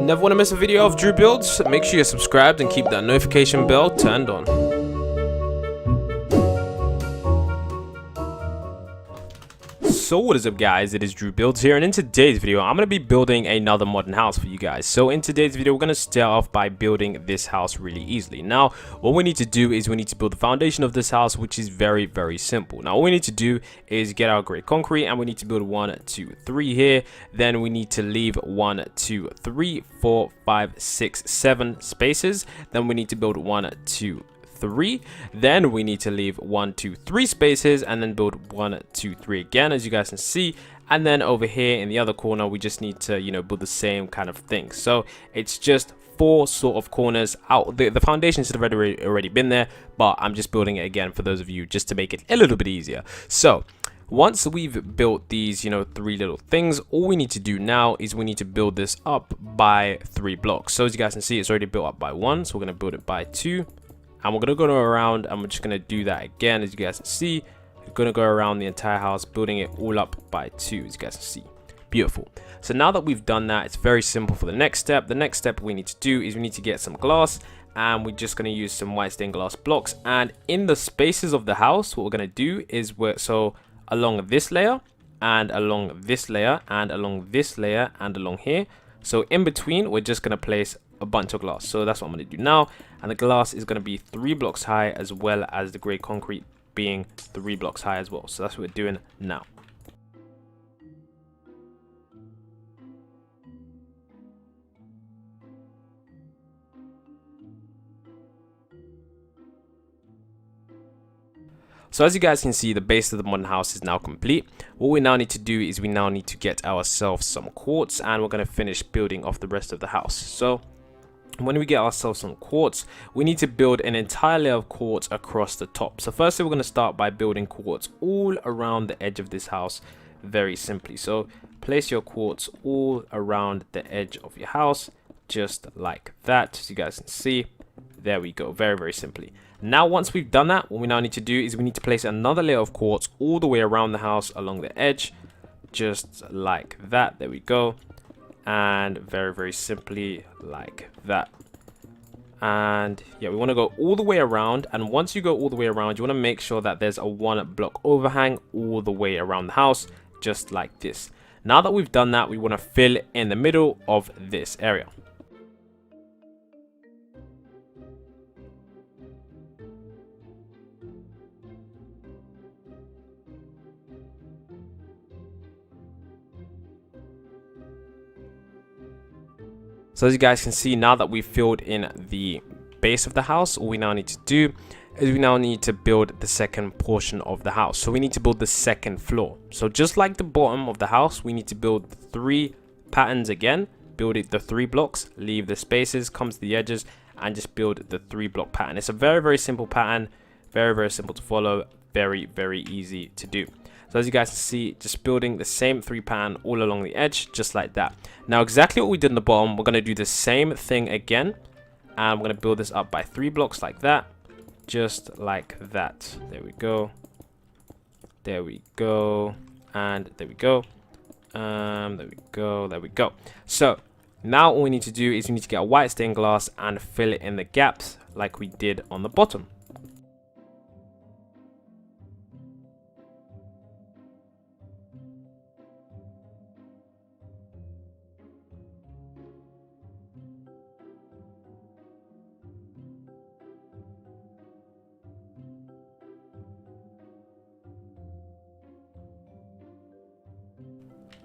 Never want to miss a video of Drew Builds? Make sure you're subscribed and keep that notification bell turned on. So what is up guys, it is Drew Builds here, and in today's video I'm going to be building another modern house for you guys. So in today's video we're going to start off by building this house really easily. Now what we need to do is we need to build the foundation of this house, which is very simple. Now all we need to do is get our grey concrete, and we need to build 1, 2, 3 here. Then we need to leave 1, 2, 3, 4, 5, 6, 7 spaces. Then we need to build 1, 2, 3. Then we need to leave 1, 2, 3 spaces, and then build 1, 2, 3 again, as you guys can see. And then over here in the other corner we just need to, build the same kind of thing. So it's just 4 sort of corners out. The foundation should have already been there, but I'm just building it again for those of you just to make it a little bit easier. So once we've built these 3 little things, all we need to do now is we need to build this up by 3 blocks. So as you guys can see, it's already built up by 1, so we're going to build it by 2. And we're going to go around, and we're just going to do that again. As you guys can see, we're going to go around the entire house, building it all up by 2, as you guys can see. Beautiful. So now that we've done that, it's very simple for the next step. The next step we need to do is we need to get some glass, and we're just going to use some white stained glass blocks. And in the spaces of the house, what we're going to do is so along this layer, and along this layer, and along this layer, and along here. So in between, we're just going to place a bunch of glass. So that's what I'm going to do now, and the glass is going to be 3 blocks high, as well as the grey concrete being 3 blocks high as well. So that's what we're doing now. So as you guys can see, the base of the modern house is now complete. What we now need to do is we now need to get ourselves some quartz, and we're going to finish building off the rest of the house. So when we get ourselves some quartz, we need to build an entire layer of quartz across the top. So firstly, we're going to start by building quartz all around the edge of this house, very simply. So place your quartz all around the edge of your house, just like that, as you guys can see. There we go, very simply. Now once we've done that, what we now need to do is we need to place another layer of quartz all the way around the house along the edge, just like that. There we go. And very simply like that. And yeah, we want to go all the way around, and once you go all the way around, you want to make sure that there's a 1 block overhang all the way around the house, just like this. Now that we've done that, we want to fill in the middle of this area. So as you guys can see, now that we've filled in the base of the house, all we now need to do is we now need to build the second portion of the house. So we need to build the second floor. So just like the bottom of the house, we need to build 3 patterns again. Build it the 3 blocks, leave the spaces, come to the edges, and just build the 3 block pattern. It's a very simple pattern, very simple to follow, very easy to do. So as you guys can see, just building the same 3 pattern all along the edge, just like that. Now exactly what we did in the bottom, we're going to do the same thing again. And we're going to build this up by 3 blocks like that. Just like that. There we go. There we go. And there we go. There we go. There we go. So now all we need to do is we need to get a white stained glass and fill it in the gaps like we did on the bottom.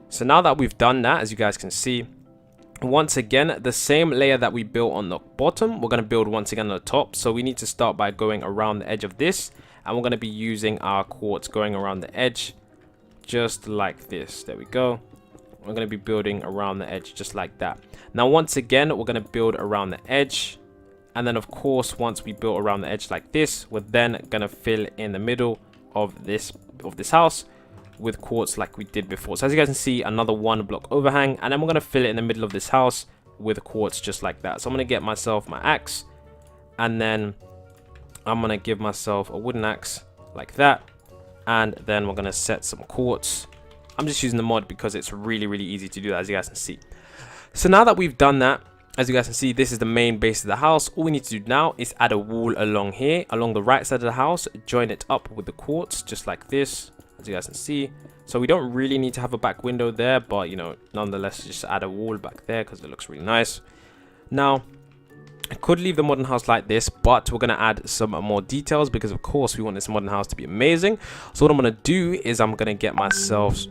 So now that we've done that, as you guys can see, once again, the same layer that we built on the bottom, we're going to build once again on the top. So we need to start by going around the edge of this, and we're going to be using our quartz going around the edge, just like this. There we go. We're going to be building around the edge just like that. Now once again, we're going to build around the edge, and then of course once we build around the edge like this, we're then going to fill in the middle of this house with quartz like we did before. So as you guys can see, another 1 block overhang, and then we're going to fill it in the middle of this house with quartz just like that. So I'm going to get myself my axe, and then I'm going to give myself a wooden axe like that, and then we're going to set some quartz. I'm just using the mod because it's really easy to do that, as you guys can see. So now that we've done that, as you guys can see, this is the main base of the house. All we need to do now is add a wall along here, along the right side of the house, join it up with the quartz, just like this, as you guys can see. So we don't really need to have a back window there, but, you know, nonetheless, just add a wall back there because it looks really nice. Now, I could leave the modern house like this, but we're going to add some more details because, of course, we want this modern house to be amazing. So what I'm going to do is I'm going to get myself...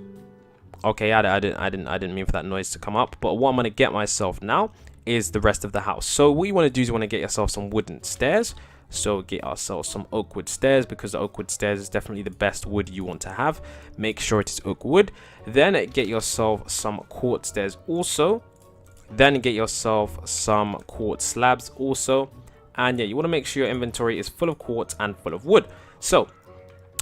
Okay, I didn't mean for that noise to come up, but what I'm going to get myself now is the rest of the house. So what you want to do is you want to get yourself some wooden stairs. So get ourselves some oak wood stairs because the oak wood stairs is definitely the best wood you want to have. Make sure it is oak wood. Then get yourself some quartz stairs also. Then get yourself some quartz slabs also. And yeah, you want to make sure your inventory is full of quartz and full of wood. So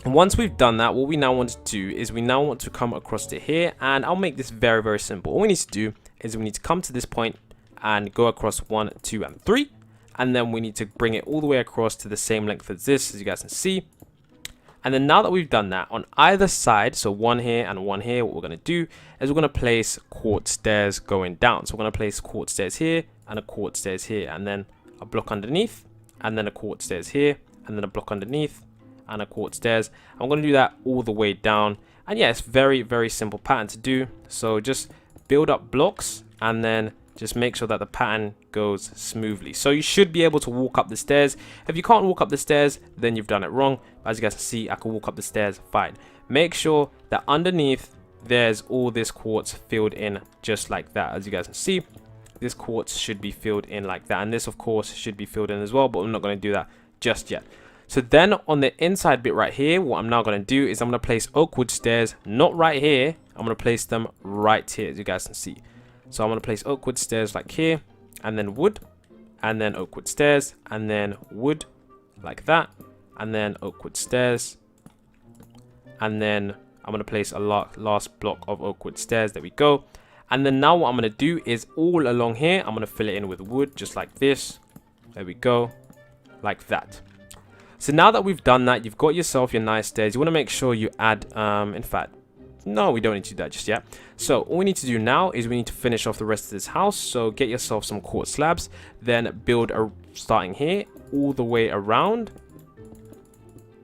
once we've done that, what we now want to do is we now want to come across to here, and I'll make this very, very simple. All we need to do is we need to come to this point and go across 1, 2, and 3, and then we need to bring it all the way across to the same length as this, as you guys can see. And then now that we've done that, on either side, so one here and one here, what we're going to do is we're going to place quartz stairs going down. So we're going to place quartz stairs here and a quartz stairs here, and then a block underneath, and then a quartz stairs here, and then a block underneath, and a quartz stairs. I'm going to do that all the way down. And yeah, it's very, very simple pattern to do. So just build up blocks and then just make sure that the pattern goes smoothly. So you should be able to walk up the stairs. If you can't walk up the stairs, then you've done it wrong. But as you guys can see, I can walk up the stairs fine. Make sure that underneath there's all this quartz filled in just like that. As you guys can see, this quartz should be filled in like that, and this of course should be filled in as well, but I'm not going to do that just yet. So then on the inside bit right here, what I'm now going to do is I'm going to place oak wood stairs, not right here, I'm going to place them right here, as you guys can see. So I'm going to place oak wood stairs like here, and then wood, and then oak wood stairs, and then wood like that, and then oak wood stairs, and then I'm going to place a last block of oak wood stairs. There we go. And then now what I'm going to do is all along here, I'm going to fill it in with wood just like this. There we go, like that. So now that we've done that, you've got yourself your nice stairs. You want to make sure you add, in fact, no, we don't need to do that just yet. So all we need to do now is we need to finish off the rest of this house. So get yourself some quartz slabs, then build a starting here all the way around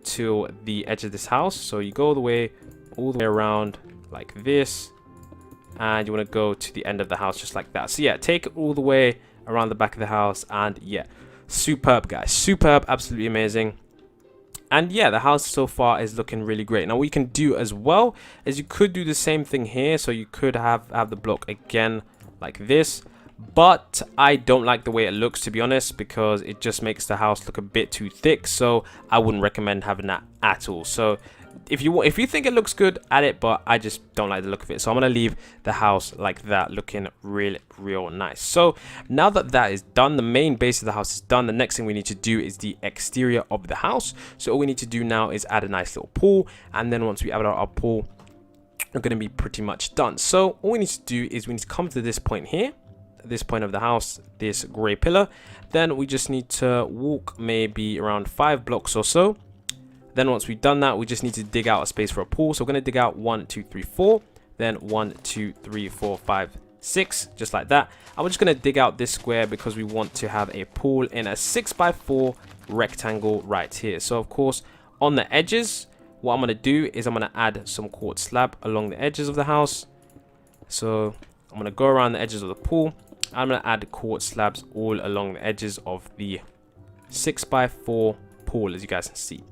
to the edge of this house. So you go all the way around like this, and you want to go to the end of the house just like that. So yeah, take it all the way around the back of the house, and yeah, superb guys, superb, absolutely amazing. And yeah, the house so far is looking really great. Now what you can do as well is you could do the same thing here. So you could have the block again like this, but I don't like the way it looks, to be honest, because it just makes the house look a bit too thick. So I wouldn't recommend having that at all. So if you think it looks good, add it, but I just don't like the look of it. So I'm going to leave the house like that, looking real nice. So now that that is done, the main base of the house is done. The next thing we need to do is the exterior of the house. So all we need to do now is add a nice little pool, and then once we add our pool, we're going to be pretty much done. So all we need to do is we need to come to this point here, this point of the house, this gray pillar. Then we just need to walk maybe around 5 blocks or so. Then once we've done that, we just need to dig out a space for a pool. So we're going to dig out 1, 2, 3, 4, then 1, 2, 3, 4, 5, 6, just like that. And we're just going to dig out this square because we want to have a pool in a 6x4 rectangle right here. So of course, on the edges, what I'm going to do is I'm going to add some quartz slab along the edges of the house. So I'm going to go around the edges of the pool. I'm going to add quartz slabs all along the edges of the 6x4 pool, as you guys can see.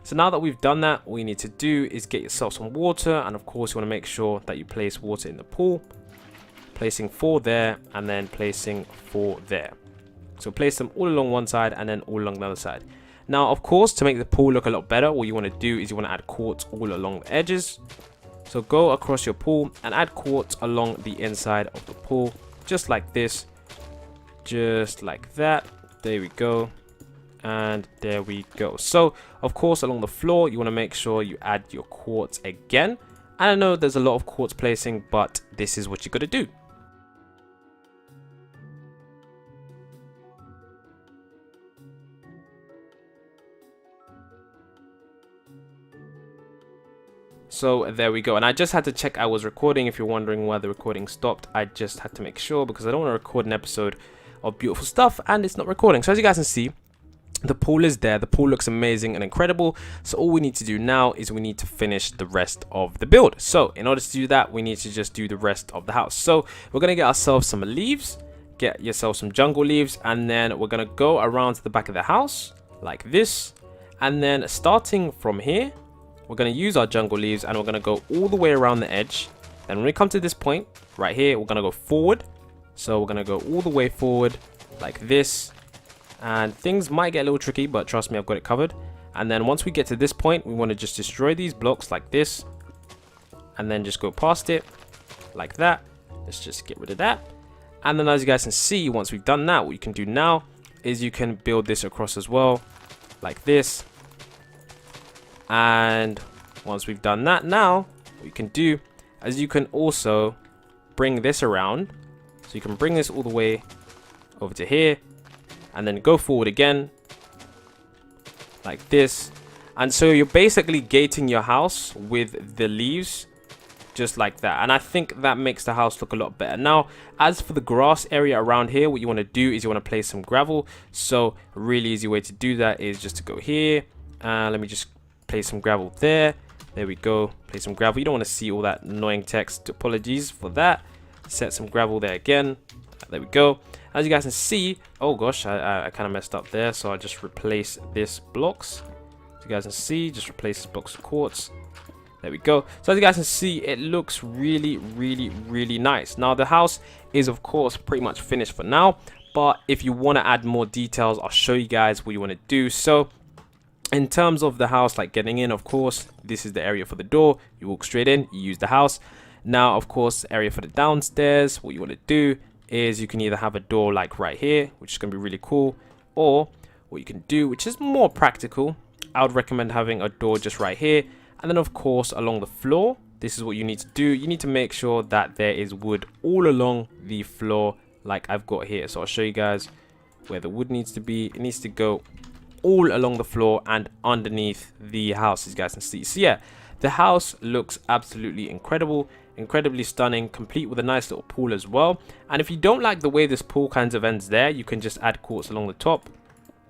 So now that we've done that, all you need to do is get yourself some water, and of course you want to make sure that you place water in the pool, placing 4 there and then placing 4 there. So place them all along one side and then all along the other side. Now of course, to make the pool look a lot better, what you want to do is you want to add quartz all along the edges. So go across your pool and add quartz along the inside of the pool, just like this, just like that. There we go. And there we go. So of course, along the floor, you want to make sure you add your quartz again. And I know there's a lot of quartz placing, but this is what you got to do. So there we go. And I just had to check I was recording. If you're wondering why the recording stopped, I just had to make sure because I don't want to record an episode of beautiful stuff and it's not recording. So as you guys can see, the pool is there. The pool looks amazing and incredible. So all we need to do now is we need to finish the rest of the build. So in order to do that, we need to just do the rest of the house. So we're going to get ourselves some leaves, get yourself some jungle leaves, and then we're going to go around to the back of the house like this. And then starting from here, we're going to use our jungle leaves and we're going to go all the way around the edge. Then when we come to this point right here, we're going to go forward. So we're going to go all the way forward like this. And things might get a little tricky, but trust me, I've got it covered. And then once we get to this point, we want to just destroy these blocks like this. And then just go past it like that. Let's just get rid of that. And then as you guys can see, once we've done that, what you can do now is you can build this across as well, like this. And once we've done that, now what you can do is you can also bring this around. So you can bring this all the way over to here. And then go forward again like this. And so you're basically gating your house with the leaves just like that. And I think that makes the house look a lot better. Now, as for the grass area around here, what you want to do is you want to place some gravel. So a really easy way to do that is just to go here. Let me just place some gravel there. There we go. Place some gravel. You don't want to see all that annoying text. Apologies for that. Set some gravel there again. There we go. As you guys can see, oh gosh, I kind of messed up there, so I'll just replace this blocks. As you guys can see, just replace this blocks of quartz. There we go. So as you guys can see, it looks really, really, really nice. Now the house is of course pretty much finished for now, but if you want to add more details, I'll show you guys what you want to do. So in terms of the house, like getting in, of course, this is the area for the door. You walk straight in, you use the house. Now, of course, area for the downstairs, what you want to do is you can either have a door like right here, which is going to be really cool, or what you can do, which is more practical, I would recommend having a door just right here. And then of course along the floor, this is what you need to do. You need to make sure that there is wood all along the floor like I've got here. So I'll show you guys where the wood needs to be. It needs to go all along the floor and underneath the house, as you guys can see. So yeah, the house looks absolutely incredible, incredibly stunning, complete with a nice little pool as well. And if you don't like the way this pool kind of ends there, you can just add quartz along the top.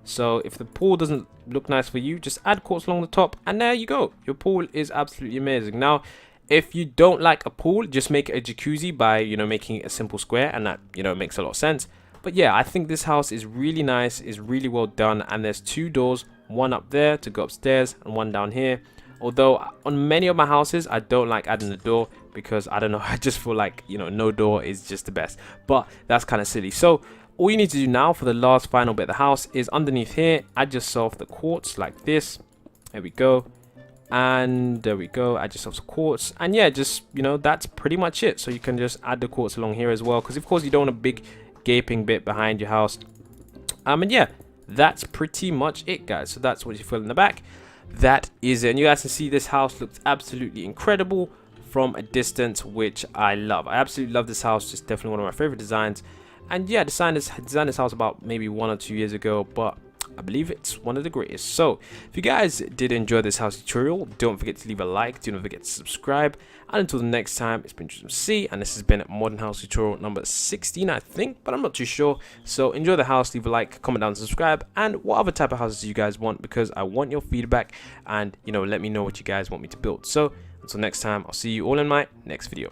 So if the pool doesn't look nice for you, just add quartz along the top and there you go. Your pool is absolutely amazing. Now, if you don't like a pool, just make it a jacuzzi by, you know, making it a simple square, and that, you know, makes a lot of sense. But yeah, I think this house is really nice, is really well done, and there's two doors, one up there to go upstairs and one down here. Although on many of my houses, I don't like adding a door because I don't know, I just feel like, you know, no door is just the best. But that's kind of silly. So all you need to do now for the last final bit of the house is underneath here, add yourself the quartz like this. There we go. And there we go, add yourself some quartz. And yeah, just, you know, that's pretty much it. So you can just add the quartz along here as well, because of course you don't want a big gaping bit behind your house. And yeah, that's pretty much it, guys. So that's what you feel in the back. That is it. And you guys can see this house looks absolutely incredible from a distance, which I love. I absolutely love this house. It's definitely one of my favorite designs. And yeah, designed this house about maybe 1 or 2 years ago, but I believe it's one of the greatest. So if you guys did enjoy this house tutorial, don't forget to leave a like, do not forget to subscribe, and until the next time, it's been C, and this has been Modern House tutorial number 16, I think, but I'm not too sure. So enjoy the house, leave a like, comment down, subscribe, and what other type of houses you guys want, because I want your feedback, and, you know, let me know what you guys want me to build. So until next time, I'll see you all in my next video.